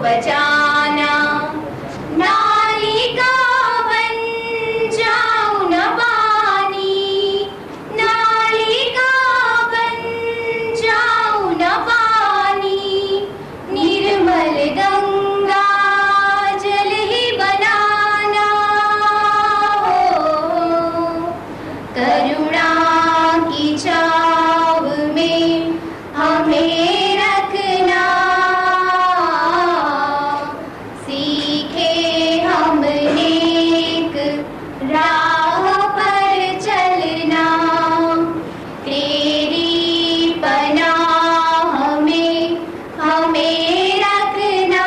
बचाना, नाली का बन जाऊं न पानी, नाली का बन जाऊं न पानी, निर्मल गंगा जल ही बनाना हो, करुणा की छाव में हमें रखना, सीखे हम नेक राह पर चलना, तेरी पनाह में हमें रखना,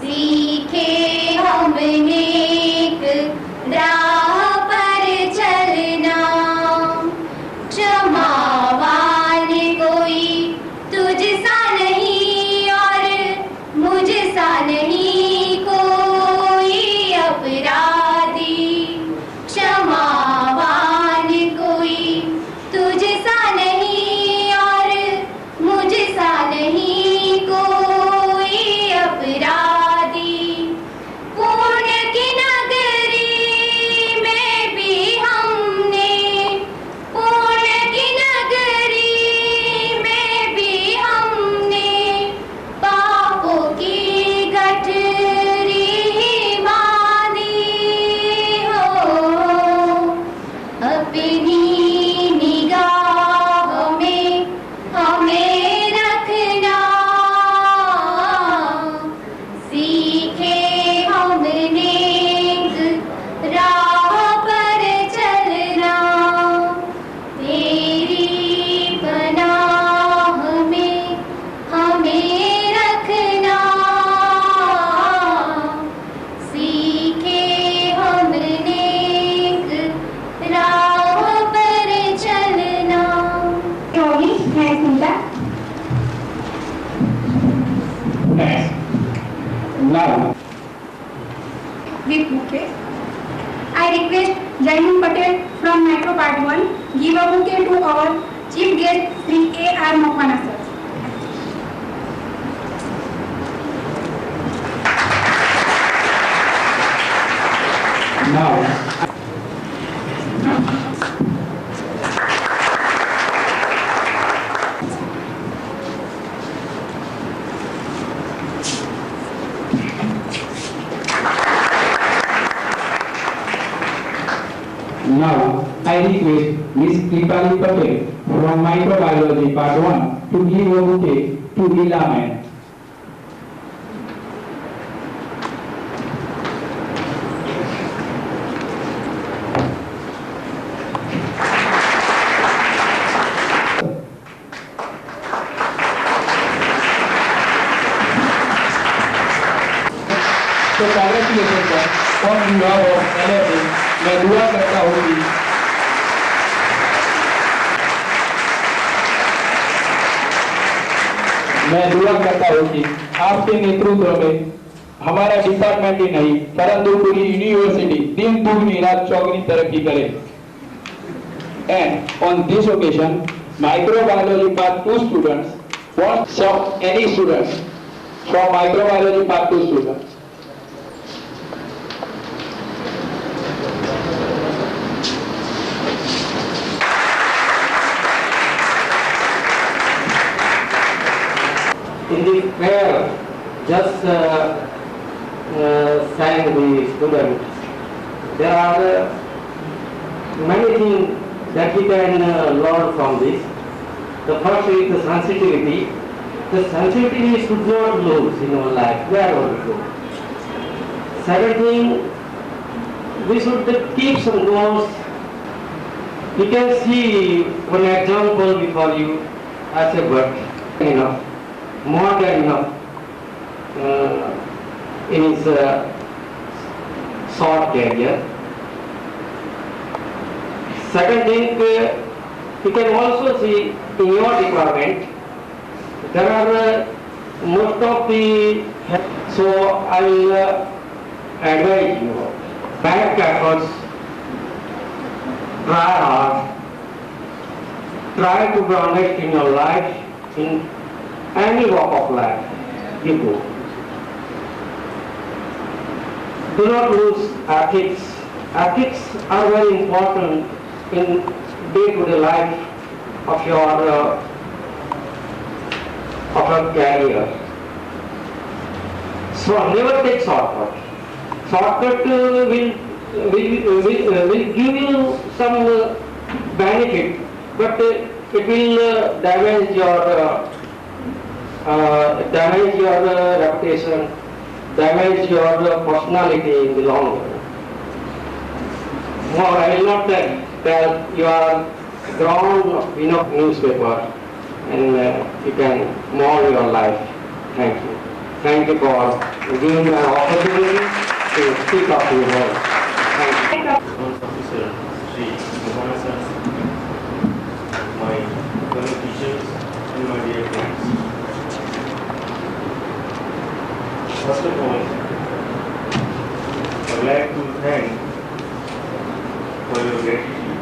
सीखे हम नेक राह पर चलना, क्षमावान कोई तुझसा नहीं और मुझसा नहीं कोई अपराधी, क्षमावान कोई तुझसा नहीं और मुझसा नहीं कोई अपराधी, पुण्य की नगरी में भी हमने, पुण्य की नगरी में भी हमने पापों की गठरी ही बांधी हो, अपनी निगाह में हमें रखना, सीखे हम नेक राह पर चलना, तेरी पनाह में हमें रखना, सीखे हम नेक राह पर चलना। Yogi, nice Nita. Next. Now, With bouquet. I request Jaimin Patel from Metro Part 1 give a bouquet to our chief guest Sri A.R. Mokwana sir. now, now I request Miss Kripali Patel from Microbiology Part 1 to give a bouquet to Leela ma'am. तो congratulation sir on behalf of LFA मैं दुआ करता हूँ कि आपके नेतृत्व में हमारा डिपार्टमेंट ही नहीं परंतु पूरी यूनिवर्सिटी दिन दुगनी रात चौगनी तरक्की करे। And on this occasion, microbiology part 2 students want some any students from microbiology part 2 students. In the fair, just sang the student. There are many things that we can learn from this. The first is the sensitivity. The sensitivity should not lose in our life, wherever we go. Second thing, we should keep some goals. You can see one example before you as a bird, enough, more than enough in his short career. Second thing, you can also see in your department, there are most of the, so I will advise you, back efforts, try hard, try to be honest in your life, in any walk of life you go. Do not lose ethics. Ethics are very important in day-to-day life of your career. So never take shortcut. Shortcut will give you some benefit, but it will damage your reputation, damage your personality in the long run. More, I will not tell you are ground enough newspaper and you can mold your life. Thank you. Thank you for giving me an opportunity to speak up to you all. Thank you. Officer Sri Mohan sir, my fellow teachers and my dear friends. First of all, I would like to thank for your gratitude.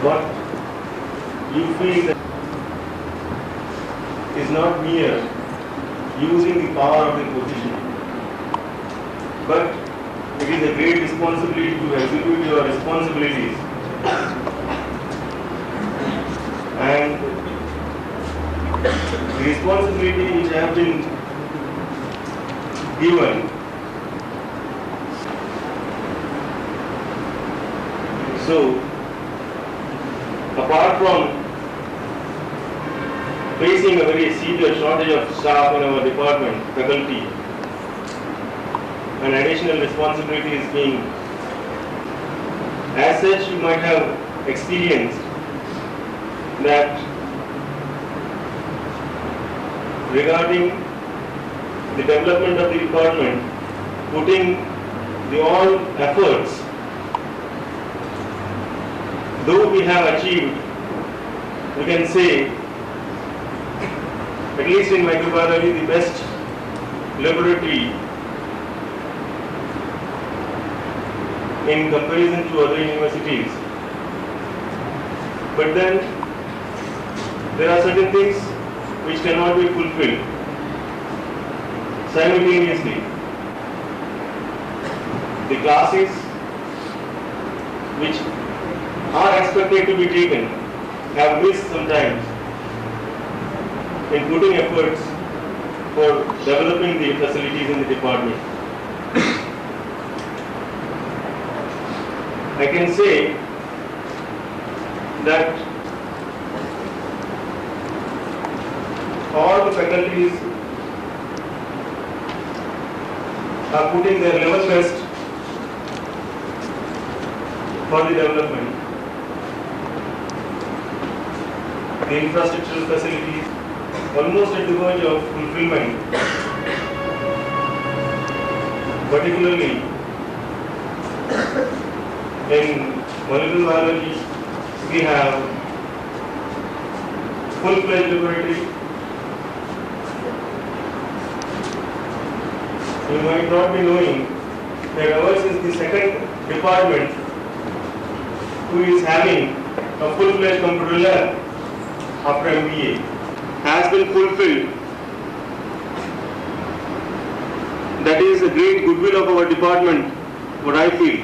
What you feel that is not mere using the power of the position, but it is a great responsibility to execute your responsibilities. And the responsibility which have been given. So, apart from facing a very severe shortage of staff in our department, faculty, an additional responsibility is being, as such you might have experienced that regarding the development of the department, putting the all efforts, though we have achieved, we can say, at least in microbiology, the best laboratory in comparison to other universities. But then there are certain things which cannot be fulfilled simultaneously. The classes which are expected to be taken have missed sometimes in putting efforts for developing the facilities in the department. I can say that all the faculties are putting their level best for the development. The infrastructural facilities almost at the verge of fulfillment, particularly in molecular biology, we have full-fledged laboratory. You might not be knowing that ours is the second department who is having a full-fledged computer lab after MBA. Has been fulfilled. That is a great goodwill of our department, what I feel.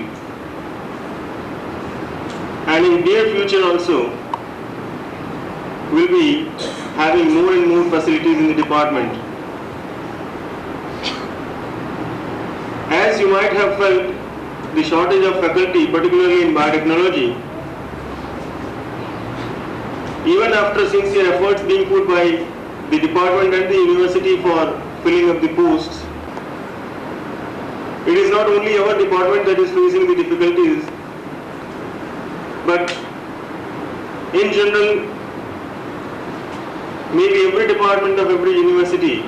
And in near future also, we'll be having more and more facilities in the department. As you might have felt the shortage of faculty, particularly in biotechnology, even after sincere efforts being put by the department and the university for filling up the posts, it is not only our department that is facing the difficulties, but in general, maybe every department of every university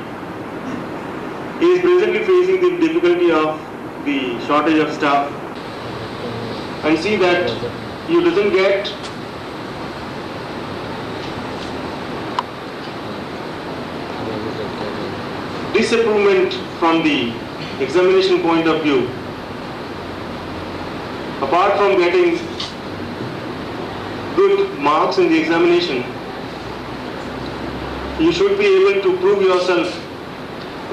is presently facing the difficulty of the shortage of staff. And see that you doesn't get disapproval from the examination point of view. Apart from getting good marks in the examination, you should be able to prove yourself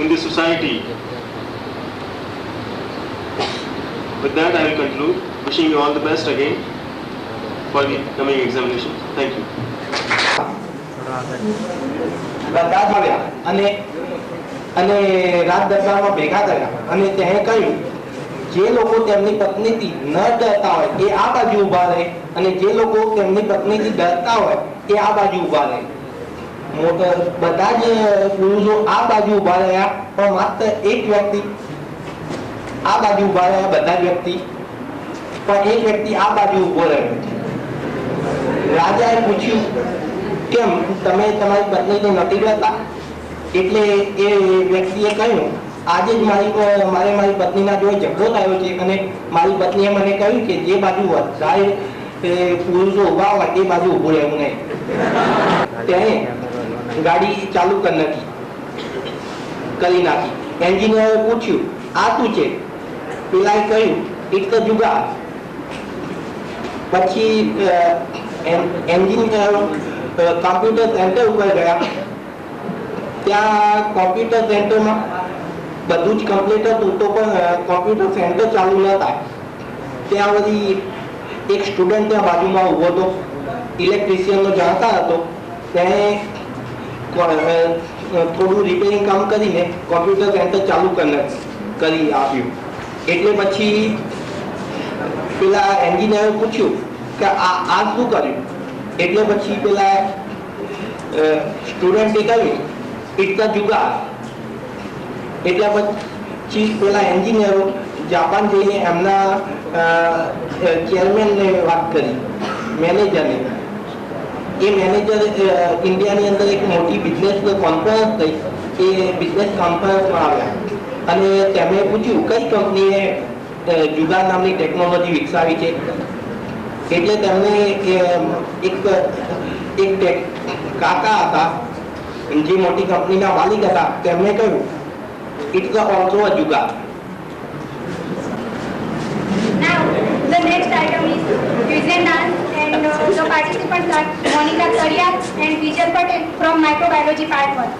in the society. With that, I will conclude. Wishing you all the best again for the coming examination. Thank you. બધા જ આવ્યા અને રાજ દરબારમાં ભેગા કર્યા અને તેણે કહ્યું જે લોકો તેમની પત્નીથી ન ડરતા હોય એ આ બાજુ ઊભા રહે અને જે લોકો તેમની પત્નીથી ડરતા હોય એ આ બાજુ ઊભા રહે. બધા જ પુરુષો આ બાજુ ઊભા રહ્યા પણ માત્ર એક વ્યક્તિ આ બાજુ ઊભા રહ્યા, બધા જ વ્યક્તિ પણ એક વ્યક્તિ આ બાજુ ઊભો રહ્યો. રાજાએ પૂછ્યું કેમ તમે તમારી પત્નીને નથી ડરતા? એટલે એ વ્યક્તિએ કહ્યું આજે જ મારે મારી પત્નીના જોડે ઝઘડો થયો છે અને મારી પત્નીએ મને કહ્યું કે જે બાજુ વધારે પુરુષો ઊભા હોય એ બાજુ ઊભું રહેવું નહીં. તેણે ગાડી ચાલુ કરી નાખી. એન્જિનિયરે પૂછ્યું આ શું છે? પેલાએ કહ્યું ઇટ્સ અ જુગાર. પછી એન્જિનિયર કોમ્પ્યુટર સેન્ટર ઉપર ગયા. ત્યાં કોમ્પ્યુટર સેન્ટરમાં બધું જ કમ્પ્લીટ હતું તો પણ કોમ્પ્યુટર સેન્ટર ચાલુ ન થાય. ત્યાં વળી એક સ્ટુડન્ટ ત્યાં બાજુમાં ઊભો હતો, ઇલેક્ટ્રિશિયનનો જાણકાર હતો. તેણે થોડું રિપેરિંગ કામ કરીને કોમ્પ્યુટર સેન્ટર ચાલુ કરી આપ્યું. એટલે પછી પેલા એન્જિનિયરે પૂછ્યું કે આ શું કર્યું? એટલે પછી પેલા સ્ટુડન્ટે કહ્યું ઇટ્સ અ જુગાર. એટલે પછી પેલા એન્જિનિયરો જાપાન જઈને એમના ચેરમેનને વાત કરી, મેનેજરને. એ મેનેજર ઇન્ડિયાની અંદર એક મોટી બિઝનેસ કોન્ફરન્સ થઈ. એ બિઝનેસ કોન્ફરન્સમાં આવ્યા અને તેમણે પૂછ્યું કઈ કંપનીએ જુગાર નામની ટેકનોલોજી વિકસાવી છે? એટલે તેમને એક કાકા હતા જે મોટી કંપનીના માલિક હતા. તેમણે કહ્યું ઇટ્સ ઓલ્સો અ જુગાર. Now, the next item is fusion dance and the participants are Monica Saria and Vijay Patel from Microbiology Part 1.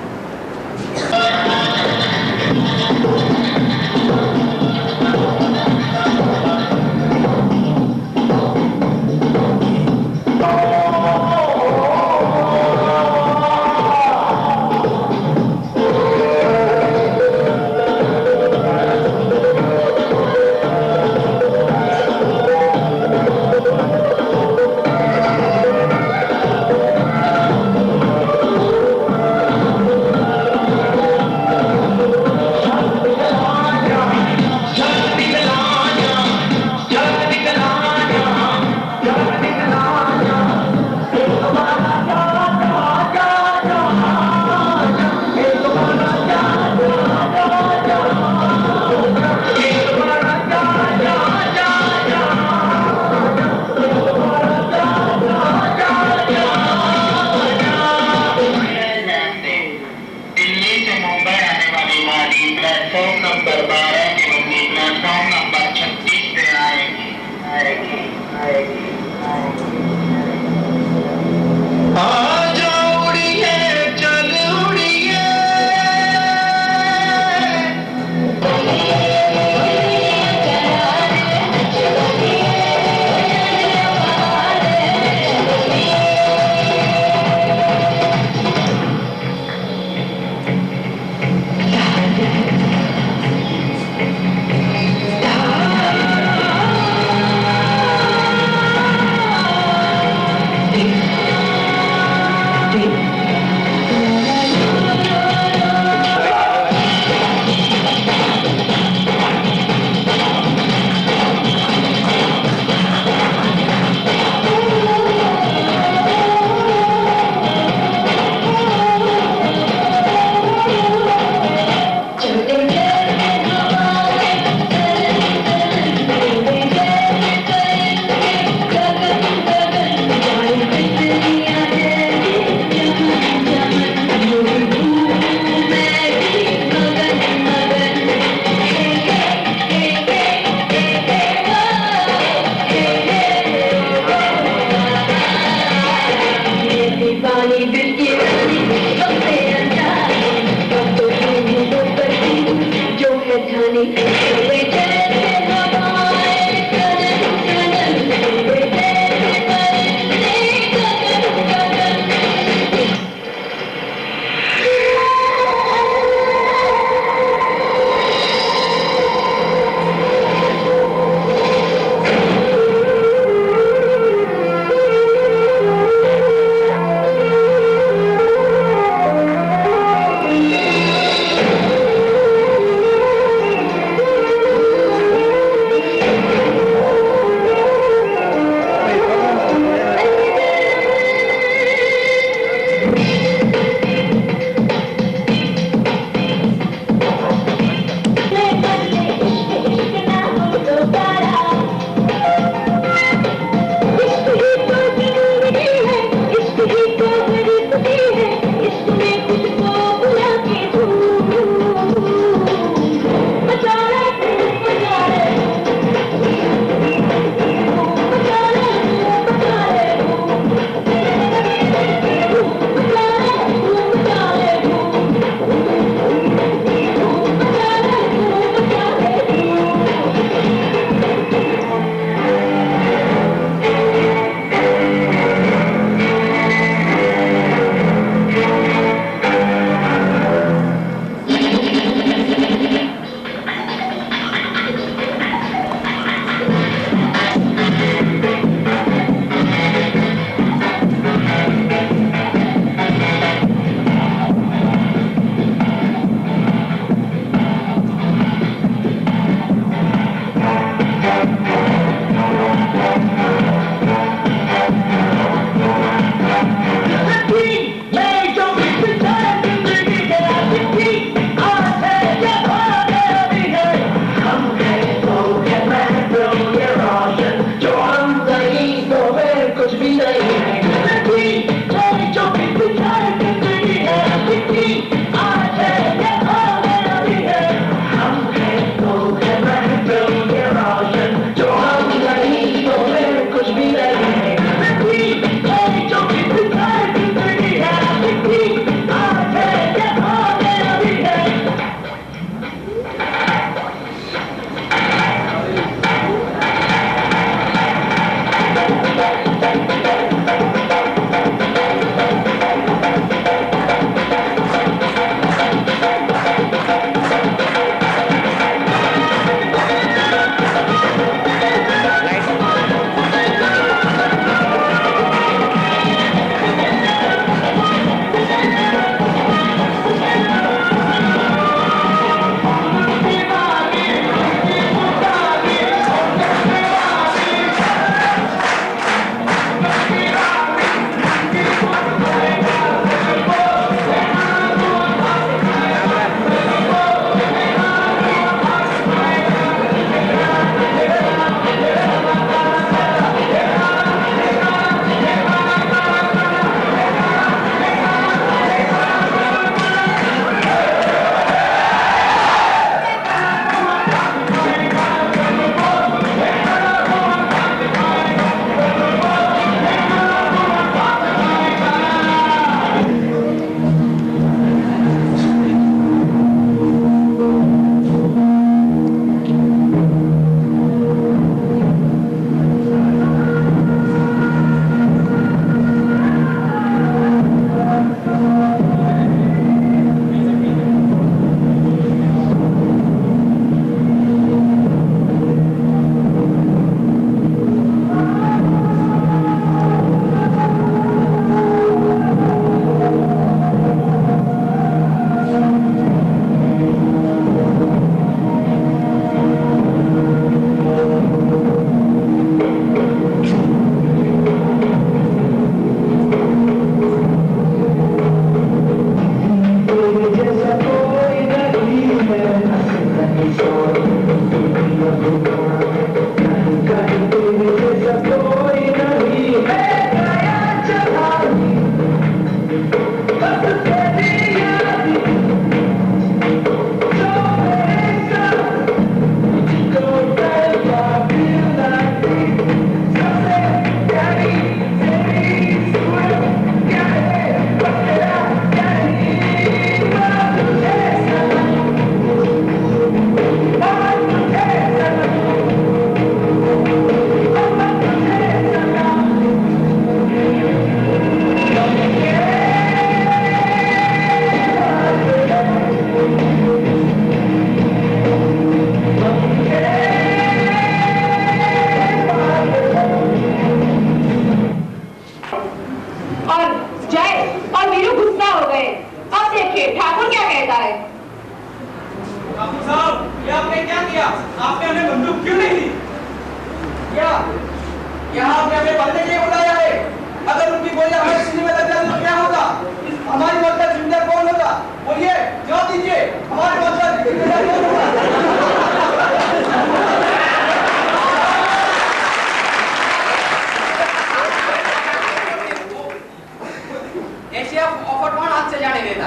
से जाने देता।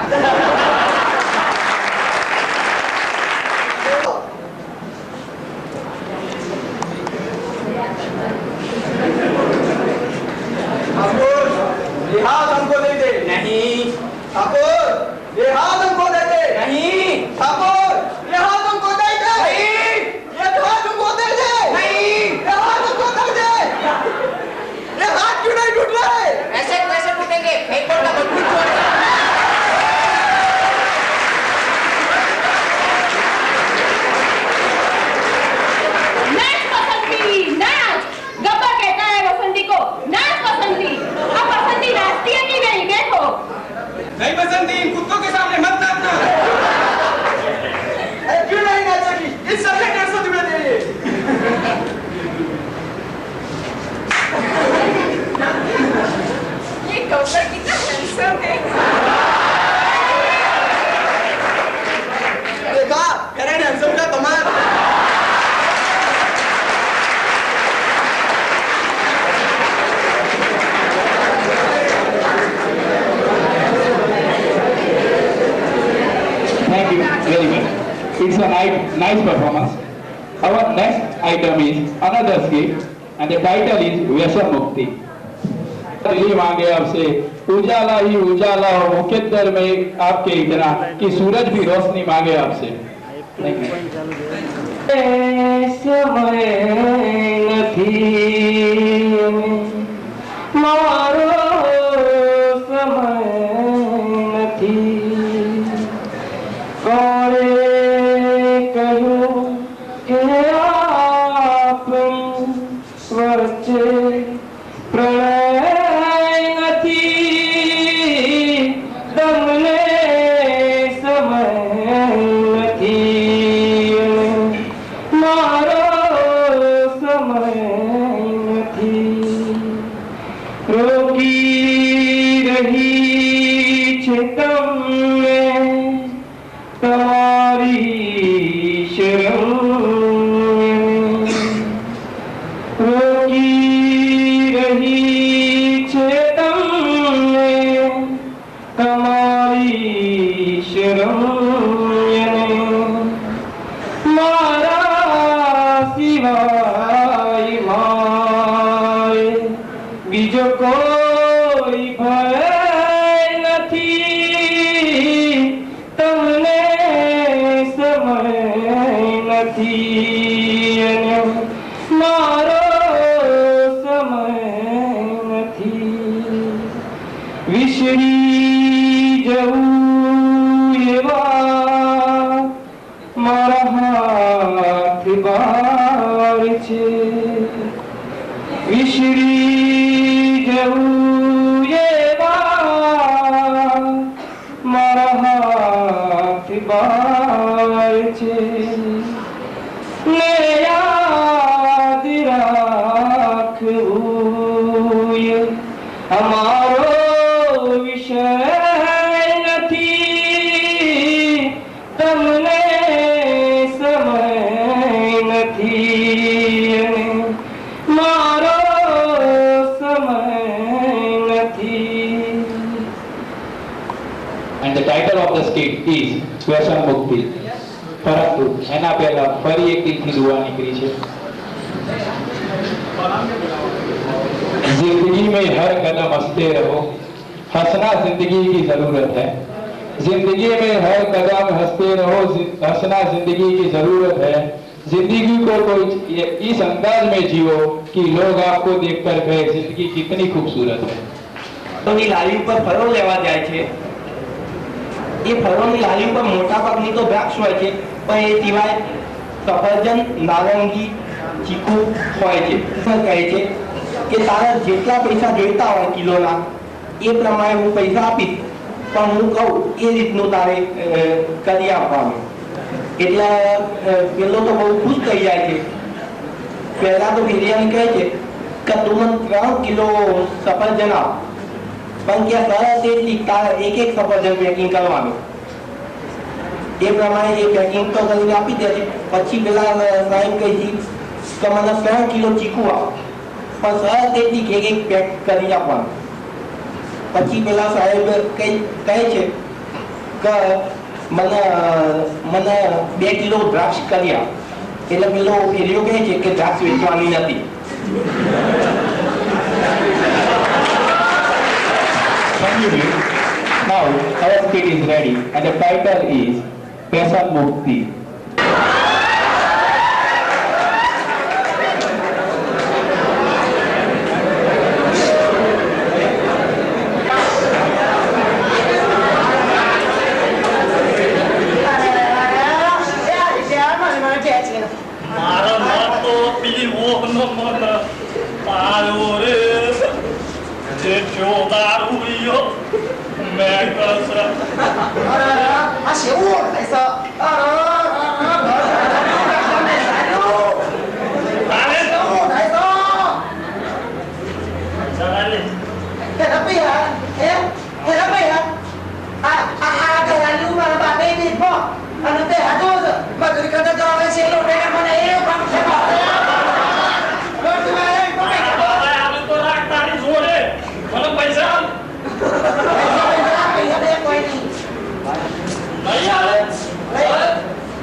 ठाकुर ये हाथ हमको दे दे। नहीं ठाकुर ये हाथ हमको दे दे। नहीं ठाकुर ये हाथ हमको दे दे। नहीं ये हाथ हमको दे दे। नहीं ये हाथ हमको दे दे। ये हाथ क्यों नहीं टूट रहे? ऐसे कैसे टूटेंगे? फेंको ना बंदूक छोड़ दो। नाच बसंती नाच। गब्बर कहता है बसंती को नाच बसंती। अब बसंती नाचती है कि नहीं देखो। नहीं बसंती इन कुत्तों के सामने मत नाचना। अरे क्यों नहीं नाचेगी? इस सबसे 150 रुपए दे। ये गब्बर कितना हैंडसम है। देखा करें हैंडसम का कमाल। Thank you very much. It's a nice performance. Our next item is another skit and the title is व्यसन मुक्ति. दिल्ली मांगे आपसे उजाला ही उजाला हो मुकद्दर में आपके इतना कि सूरज भी रोशनी मांगे आपसे. Thank you. समय નથી મારો સમય નથી કોણે કહ્યું કે આપણી વચ્ચે પ્રણય નથી તમને સમય નથી મારો સમય નથી રોકી રહી છે તમને તમારી શરમ રોકી રહી છે તમને તમારી શરમ મારા સિવાય મારે બીજો કોઈ ભય નથી તમને સમય નથી અને મારો સમય નથી વિસરી જવું એવા મારા હાથ બાર છે વિસરી જવું એવા મારા હાથ બાર છે ને યાદ રાખવું એ અમારો વિષય નથી તમને સમય નથી અને મારો સમય નથી. And the title of the skit is વ્યસન મુક્તિ. પરંતુ એના પહેલા ફરી એક દિલથી દુઆ નીકળી છે. जिंदगी में हर कदम हंसते रहो हंसना जिंदगी की जरूरत है. जिंदगी में हर कदम हंसते रहो हंसना जिंदगी की जरूरत है. जिंदगी को कोई इस अंदाज में जियो कि लोग आपको देखकर कहे जिंदगी कितनी खूबसूरत है. ફળોની લારી ઉપર ફળો લેવા જાય છે. એ ફળોની લારી ઉપર મોટા ભાગની તો દ્રાક્ષ હોય છે, પણ એ સિવાય સફરજન, નારંગી, ચીકુ હોય છે. કહે છે કે તારા જેટલા પૈસા જોઈતા હોય કિલોના એ પ્રમાણે હું પૈસા આપીશ, પણ હું કહું એ રીતનું તારે કરી આપવાનું. એટલે પેલો તો બહુ ખુશ થઈ જાય છે. પહેલા તો બિરયાની કહે છે કે તું મને 3 કિલો સફરજન આપ, પણ કે સરસ એટલી તારે એક સફરજન પેકિંગ કરવાનું. એ પ્રમાણે એ પેકિંગ તો કરીને આપી દે છે. પછી પેલા સાહેબ કહે છે કે મને 3 કિલો ચીકુ આપ, પણ સરસ એટલી એક પેક કરી આપવાનું. પછી પેલા સાહેબ કહે છે કે મને 2 કિલો દ્રાક્ષ કર્યા. એટલે પેલો એરિયો કહે છે કે દ્રાક્ષ વેચવાની નથી. Now our skit is ready and the title is Vyasa Mukti. મારા નામ તો પીવો મન પાયો રે જે જો દારૂયો મેં કસ આ શેવું થાય છે તારે શેવું થાય ચાલે છે રપિયા એ રપિયા આ ઘરાનું મારા બાપે દીધો અને તે હાજો મજૂરી કરતા તો હવે છે લોટે મને એ કામ છે લોટ માં આપણે તો રાખ તારી જોડે મને પૈસા પૈસા દે કોઈ નહીં નહીં આવે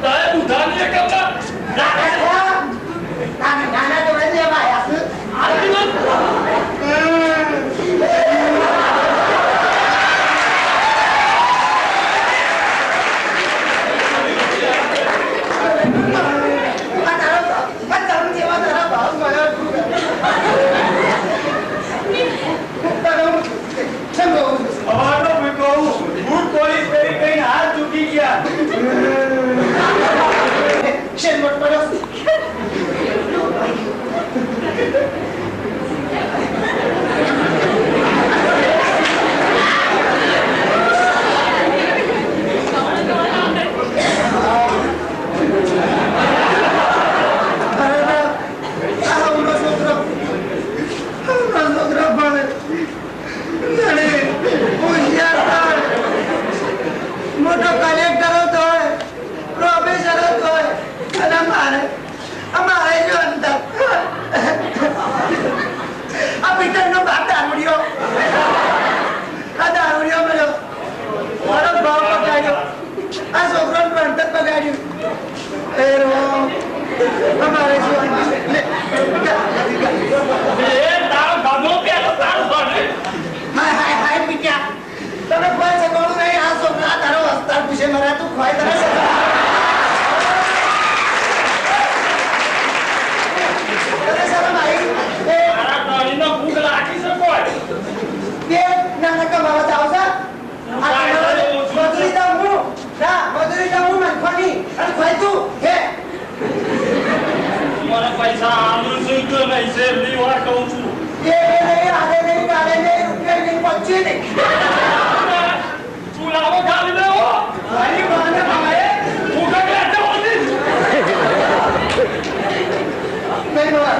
તારે ઉધારી કરના નાના તો રહી જવા યાર આલી મત અમારો મેં કહું હું પોલીસ ફેરી કઈ હાથ ચૂકી ગયા શેર મત પડો મોટો કલેક્ટર હતો પ્રોફેસર હતો અને અમારે જો અંદર આ પીટરનો બાપ દારૂડિયો આ દારૂડિયો મળ્યો મારો ભાવ પગાડ્યો આ છોકરાનું ભણતર પગાડ્યું એ રો અમારે જો એ તારો ગામો પેલો તારો બને હાય પીટ્યા તમે કોઈ સગવડું નહીં આ છોકરા તારો હસ્તાર પૂછે મારા તું ખોય તને શરમ આવી એ તારા ગાડીનો ભૂખ લાગી છે કોઈ તે નાના કમાવા જાવ છે મજૂરી દઉં હું ના મજૂરી દઉં હું મનખોની અને ખોય તું હે મને પૈસા આલું છું કે નહીં છે એમની વાત કહું છું એ નહીં આલે નહીં કાલે નહીં રૂપિયા નહીં પહોંચી નહીં તું લાવો ખાલી દેવો મારી માને ભાઈ ભૂખ લેતે હોતી નહીં બાબા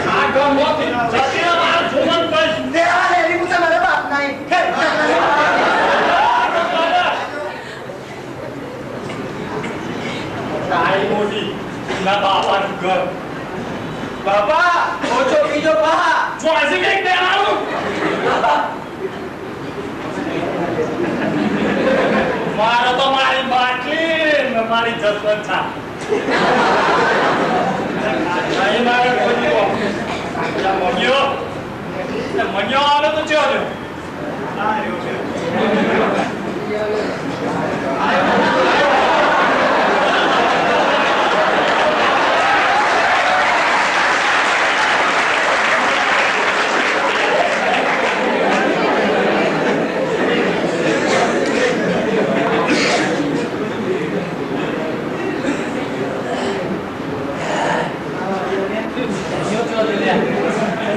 આ ગામમાંથી જતીના મારા જોમન પૈસ તે આ લેરી મુતા મારા બાપ નહીં તારી મોટી ના બાપાનું ઘર બાપા ઓછો બીજો પહા જો આજે કંઈક દેવાનું મારો તો મારી બાટલી ને મારી જસવંત નહીં મારે કોઈ મગ્યો આવે તો ચાલ્યો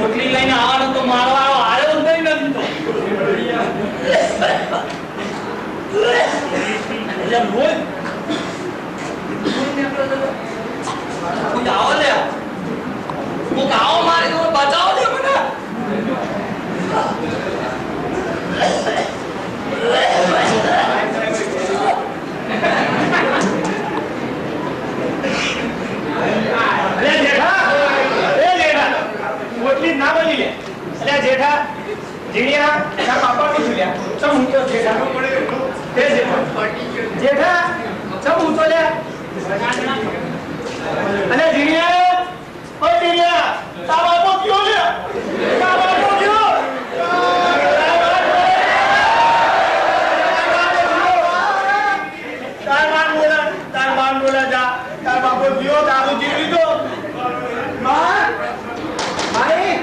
રોટલી લઈને આવવાનો તો મારો આવ્યો જ નહીં નથી તો આવો લે હું આવો મારી તો બચાવો લે મને બોલી લે એટલે જેઠા જીણિયા તાર બાપા નું લ્યા ચમ ઊંચો જેઠા તે જેઠા ચમ ઊંચો લે અને જીણિયા ઓ જીણિયા તાર બાપો કયો લે તાર બાપો કયો તાર માન બોલા જા તાર બાપો કયો તારું જીવ લીધો માં ભાઈ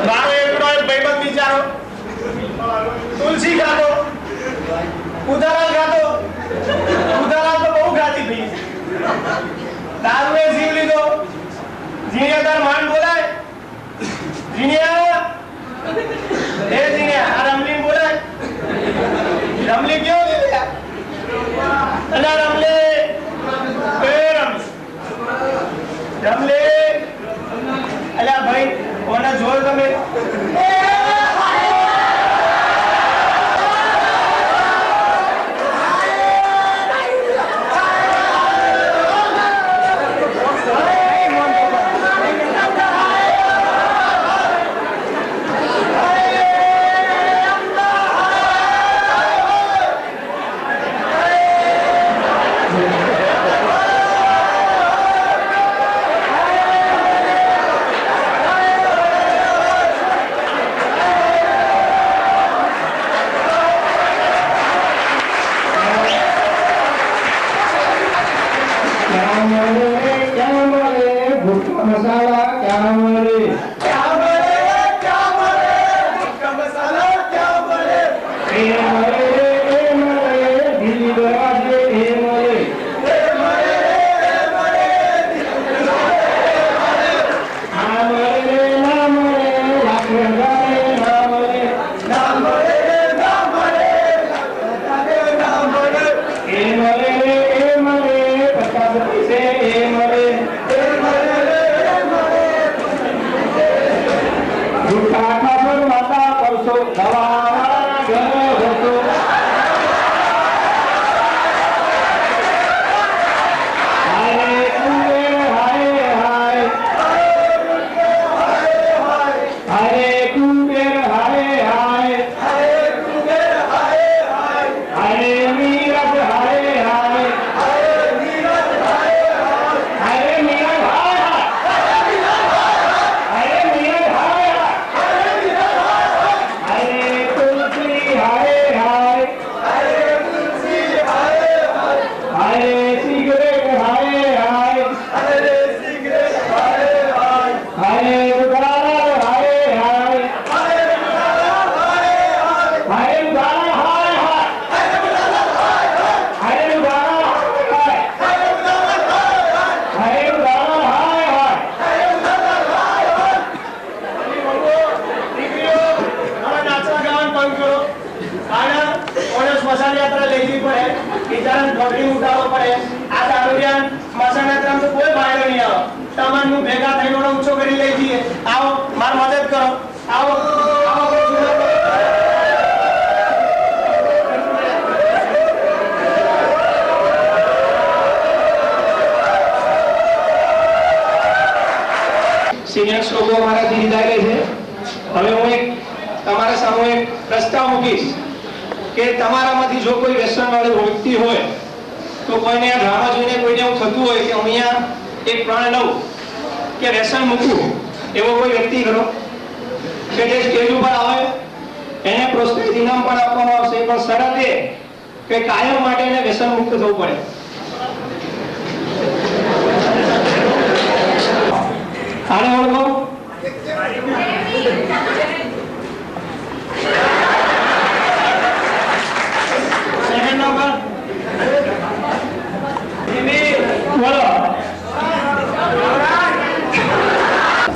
મારો એકડો એક ભાઈબંધ બિચારો તુલસી ગાતો ઉદારા ગાતો ઉદારા તો બહુ ગાતી પી દારૂએ જીવ લીધો જીણિયા તાર માન બોલાય જીણિયા એ જીણિયા આ રમલી બોલાય રમલી કયો લીધા અલા રમલી એ રમલી અલા ભાઈ કોના જોર તમે સિનિયર્સ લોકો અમારાથી વિદાય લે છે. હવે હું તમારા સામે એક પ્રસ્તાવ મૂકીશ કે તમારામાંથી જો કોઈ વ્યસન વાળો વ્યક્તિ હોય તો કોઈને આ ડ્રામા જોઈને કોઈને એવું થતું હોય કે હું અહીંયા એક પ્રણ લઉં કે વ્યસન મૂકવું, એવો કોઈ વ્યક્તિ ખરો કે જે સ્ટેજ ઉપર આવે એને પ્રોત્સાહિત ઇનામ પણ આપવામાં આવશે, પણ શરત એ કે કાયમ માટે એને વ્યસન મુક્ત થવું પડે. આને ઓળખો? સેકન્ડ નંબર બોલો.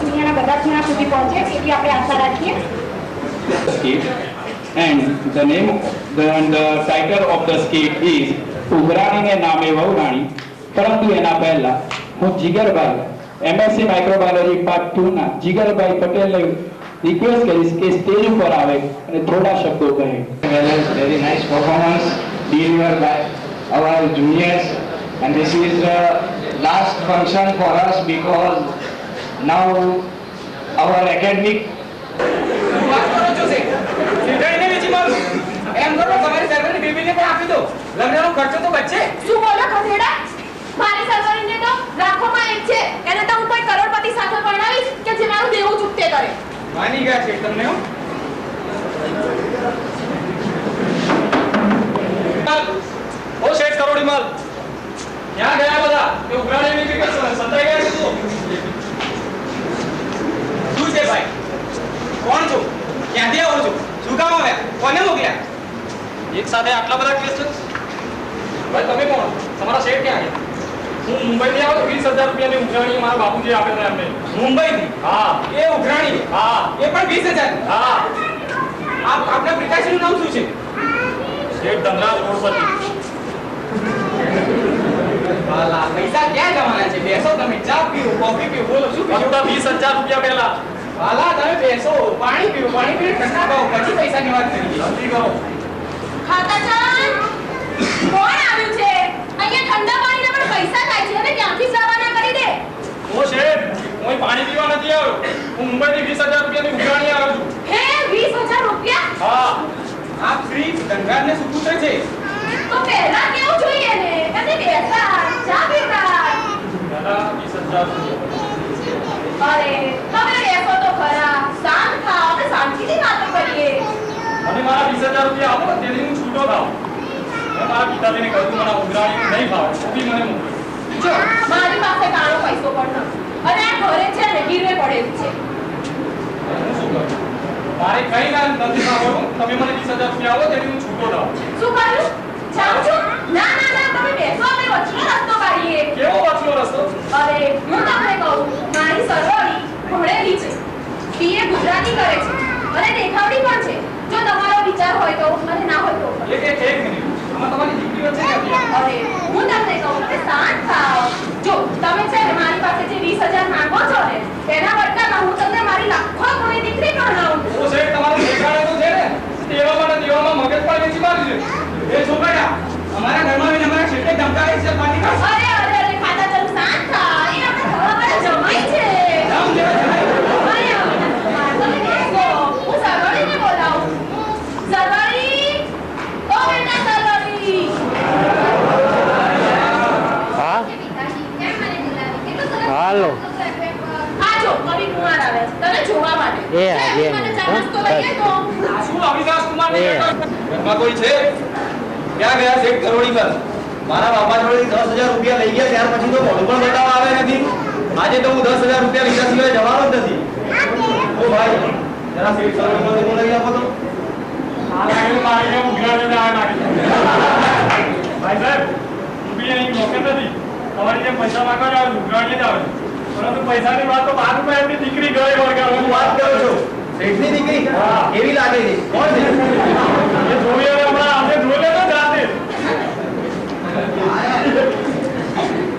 દુનિયાના બધા ખૂણા સુધી પહોંચે એવી આપણે આશા રાખીએ. And the name and the title of the skit is ઉઘરાણીને નામે વહુરાણી. પરંતુ એના પહેલા હું જીગરભાઈ MSc માઇક્રોબાયોલોજી પાર્ટ 2 ના જીગરભાઈ પટેલને રિક્વેસ્ટ કરીશ કે સ્ટેજ ઉપર આવે અને થોડા શબ્દો કહે. Very nice performance delivered by our juniors, and this is the last function for us because now our academic. વાત કરો છો છે સીધઈને બીજી મારું એમ કરો તમારી સર્વરની બેબીને પણ આપી દો લગ્નનો ખર્ચો તો બચે શું બોલો ખસેડા? મારી સરવરીને તો લાખોમાં એક છે. એને તો હું કોઈ કરોડપતિ સાથે પરણાવીશ કે જે મારું દેવું ચૂકતે કરે. માની ગયા છે તમને હું ઓ શેઠ કરોડી માલ ક્યાં ગયા બધા તે ઉઘરાણી નીકળી ગયો સંતાઈ ગયા છે તું શું છે ભાઈ કોણ છો ક્યાંથી આવો છો શું કામ આવ્યા કોને મોકલ્યા એક સાથે આટલા બધા કેસ છે ભાઈ તમે કોણ તમારા શેઠ ક્યાં ગયા હું મુંબઈથી આવ્યો 20,000 રૂપિયાની ઉઘરાણી મારા બાપુજી આપેલા એમને મુંબઈથી હા એ ઉઘરાણી હા એ પણ 20,000 હા આપના પિતાશ્રીનું નામ શું છે શેઠ ધનરાજ કરોડપતિ વાલા પૈસા ક્યાં જવાના છે બેસો તમે ચા પીઓ કોફી પીઓ બોલો શું પીઓ 20,000 રૂપિયા પહેલા વાલા તમે બેસો પાણી પીઓ પાણી પીને ઠંડા ખાઓ પછી પૈસાની વાત કરીએ જલ્દી કરો ખાતાચાન કોણ આવ્યું છે? અહીંયા ઠંડા પાણીના પણ પૈસા થાય છે અને ક્યાંથી જવાના કરી દે. ઓ શેઠ હું પાણી પીવા નથી આવ્યો હું મુંબઈથી 20,000 રૂપિયાની ઉઘરાણી આવ્યો છું હે 20,000 રૂપિયા? હા આપ શ્રી ધનરાજને સુપુત્ર છે તો પહેલા કેવું જોઈએ ને કદી બેસા ચા પીતા. દાદા 20,000 રૂપિયા અરે તમે બેસો તો ખરા, શાંત થાઓ અને શાંતિથી વાતો કરીએ. અને મારા 20,000 રૂપિયા આપો તેથી હું છૂટો થાઉં મેં મારા પિતાજીને કહ્યું મને ઉઘરાણી નહીં ભાવે તો બી મને મોકલો જો મારી પાસે કાળો પૈસો પણ નથી અને આ ઘરે છે ને ગીરવે પડેલું છે. હું શું કરું મારે કઈ કામ નથી સાંભળવું તમે મને 20,000 રૂપિયા આપો તેથી હું છૂટો થાઉં શું કર્યું? જાઉં છું? ના ના ના તમે બેસો અમે વચનો રસ્તો કાઢીએ. કેવો વચનો રસ્તો અરે હું તમને કહું મારી સરવળી ભણેલી છે, બીએ ગુજરાતી કરે છે અને દેખાવડી પણ છે. જો તમારો વિચાર હોય તો અને ના હોય તો એક મિનિટ આમાં તમારી દીકરી વચ્ચે ક્યાંથી આવી? અરે હું તમને કહું તમે શાંત થાઓ. જો તમે છે ને મારી પાસે જે 20,000 માંગો છો ને તેના બદલામાં હું તમને મારી લાખો ગુણી દીકરી ભણાવું. ઓ સાહેબ તમારું દેખાડે તો છે ને તેવામાં ને તેવામાં મગજ પણ વેચી માર્યું છે એ છોકરા અમારા ઘરમાં આવીને અમારા શેઠે ધમકાવે છે પાણી કાઢ અરે અરે અરે ખાતા ચાલુ શાંત થા. એ આપણે ઘરવાળા જમાઈ છે. નામ લેવા જાય અરે તમે બેસો હું સરવળીને બોલાવું. સરવળી ઓ બેટા સરવળી. હા કેમ મને બોલાવી? કેટલું સરસ હાલો. આ જો કવિ કુમાર આવે છે તને જોવા માટે. એ આજે મને ચા નાસ્તો લઈ આવજો. શું અવિનાશ કુમાર ને એ. ઘરમાં કોઈ છે ક્યાં ગયા શેઠ કરોડી પર મારા બાપા જોડે 10,000 રૂપિયા લઈ ગયા ત્યાર પછી તો મોઢું પણ બતાવવા આવે નથી આજે તો હું 10,000 રૂપિયા લીધા સિવાય જવાનો જ નથી ઓ ભાઈ જરા શેઠ કરોડી પર બોલાવી આપો તો આ લાગે મારીને ઉઘરાણીને આ નાખી ભાઈ સાહેબ ઊભી અહીં નોકર નથી તમારી જે પૈસા માંગવા આવે ઉઘરાણી જ આવે પરંતુ પૈસાની વાત તો 5 રૂપિયા એમની દીકરી ગઈ હોય હું વાત કરું છું શેઠની દીકરી કેવી લાગે છે કોણ છે એ જોઈએ હમણાં આપણે જોઈ લેતો જાતે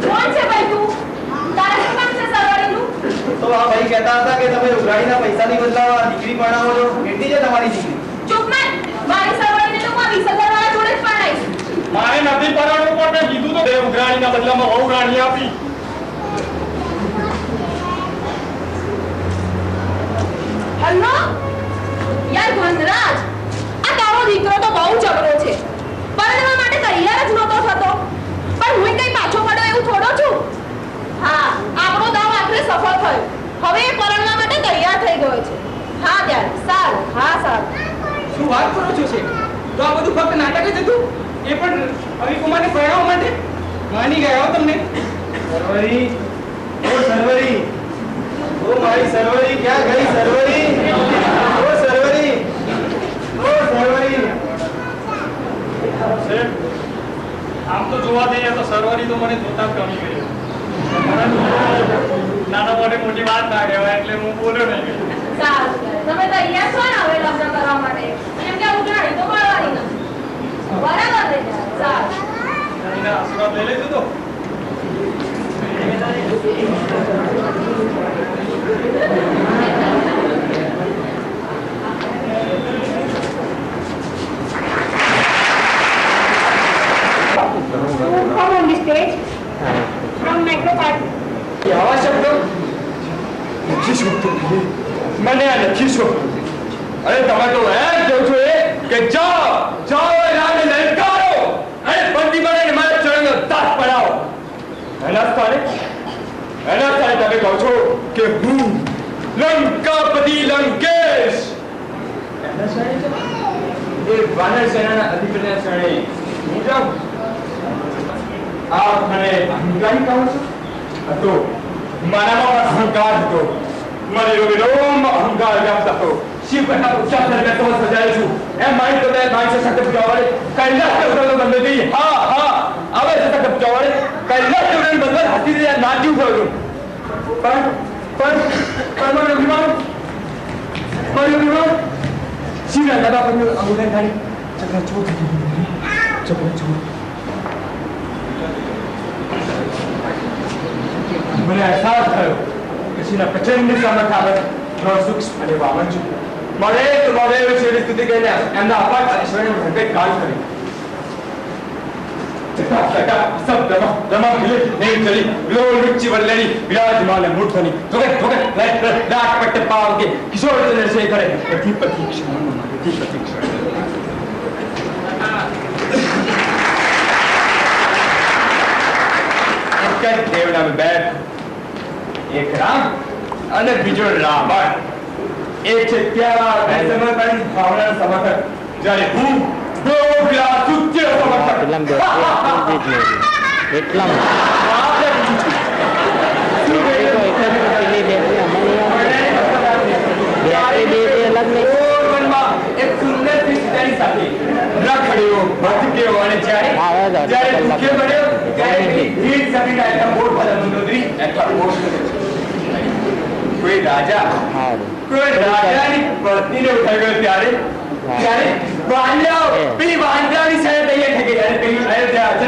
કોણ છે ભાઈ તું? તારા શું કામ છે સરવળીનું? તો આ ભાઈ કહેતા હતા કે તમે ઉઘરાણીના પૈસાની બદલામાં દીકરી પરણાવો છો કેટલી છે તમારી દીકરી ચૂપ માર. મારી સરવળીને તો હું 20,000 વાળા જોડે જ પરણાઈશ. મારે નથી પરણવું પણ મેં કીધું તો ઉઘરાણીના બદલામાં વહુ રાણી આપી હલ્લો યાર ધનરાજ, આ તારો દીકરો તો બહુ જબરો છે. પરણવા માટે તૈયાર જ નહોતો થતો પણ હું કઈ પાછો પડ્યો એવું થોડો છું. હા આપણો દાવ આખરે સફળ થયો. હવે એ પરણવા માટે તૈયાર થઈ ગયો છે. હા ત્યારે સારું. હા સારું. શું વાત કરો છો છે તો આ બધું ફક્ત નાટક જ હતું એ પણ રવિકુમારને પરણાવવા માટે માની ગયા હો તમને સરવરી ઓ સરવરી ઓ મારી સરવરી ક્યાં ગઈ સરવરી ઓ સરવરી ઓ સરવરી આમ તો જોવા જઈએ તો સરવરી તો મને જોતા જ ગમી ગઈ નાના મોટી વાત ના કહેવાય એટલે હું બોલ્યો નહીં સારું તમે તૈયાર છો ને હવે લગ્ન કરવા માટે? એમ કે ઉઘરાણી તો મળવાની નથી. બરાબર ને? સારું. એના આશીર્વાદ લઈ લેજો તો to come on the stage from Micro Part. આવા શબ્દો નથી શોધતો મને આ નથી શોધતો અરે તમે તો એમ કહો છો કે જાઓ જાઓ રામને લલકારો અને બંદી બનાવીને મારા ચરણનો તાત પડાવો એના સ્થાને તમે કહો છો કે હું લંકાપતિ લંકેશ એના સ્થાને એ વાનર સેનાના અધિપતિના સ્થાને હું જાઉં આપ મને અહંકારી કહો છો હતો મારામાં અહંકાર હતો મને રોમ અહંકાર વ્યાપ્ત હતો શિવના ઉચ્ચાર મેં તો સજાયું છું એમ મારી તો મારી સાથે પૂજાવાળે કૈલાસ ઉતરતો બંધ હતી હા આવે છે સાથે પૂજાવાળે કૈલાસ ઉતરતો બંધ હાથી દે નાટ્યું થયું પણ મને અભિમાન શિવના દાદા પર અંગુલન થાય ચક્ર મને અહેસાસ થયો કે શ્રીના પ્રચંડ સામર્થ્ય આપણે સૂક્ષ્મ અને વામન છું મળે તો મળે એવી શ્રીની સ્તુતિ કરીને એમના અપાર ઈશ્વરને ભગત કાળ કરી सब दमा हिले नहीं चली लोल रुचि वल्लरी विराजमान मूर्धनि ठोके डाक पट्टे पाव के किशोर से करे प्रति प्रतीक्षण कर देवना में बैठ एक राम અને બીજો રાવણ એક છે ત્યાર સમર્પણ ભાવના સમર્થક જ્યારે હું ડોગલા સુત્ય સમર્થક એટલામાં એક સુંદર પિસ્તાની સાથે રખડ્યો ભટક્યો અને જ્યારે દુઃખે બન્યો ત્યારે ભીડ સભીના એટલા મોટ ભલા મંદોદરી એટલા મોટ કોઈ રાજાની પત્નીને ઉઠાવી ગયો ત્યારે બાંધ્યાની સાથે તૈયાર થઈ ગઈ ત્યારે પેલી અયોધ્યા